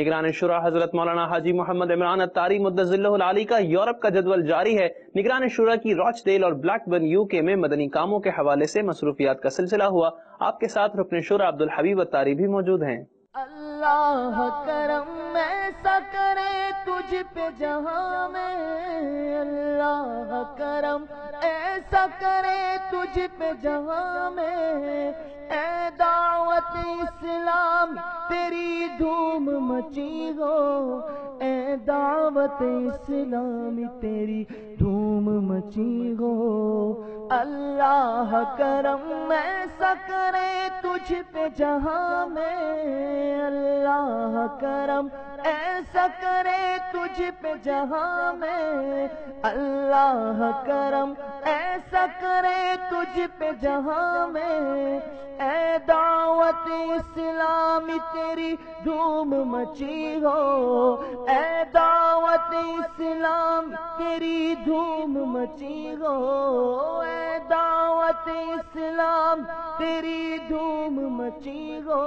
نگران شورا حضرت مولانا حاجی محمد عمران اتاری مدظلہ العالی کا یورپ کا جدول جاری ہے۔ نگران شورا کی راچ ڈیل اور بلیک برن UK میں مدنی کاموں کے حوالے سے مصروفیات کا سلسلہ ہوا۔ آپ کے ساتھ رکن شورا عبدالحبیب اتاری بھی موجود ہیں۔ اللہ کرم ایسا کرے تجھ پہ جہاں میں، اللہ کرم ایسا کرے تجھ پہ جہاں میں، اے دعوت اسلام تیری دھوم مچی ہو، اے دعوت اسلام تیری دھوم مچی ہو۔ اللہ کرم ایسا کرے تجھ پہ جہاں میں، اللہ کرم ایسا کرے تجھ پہ جہاں میں، اللہ کرم ایسا کرے تجھ پہ جہاں میں، اے دعوت اسلام تیری دھوم مچی ہو، اے دعوت اسلام تیری دھوم مچی ہو، اے دعوت اسلام تیری دھوم مچی ہو۔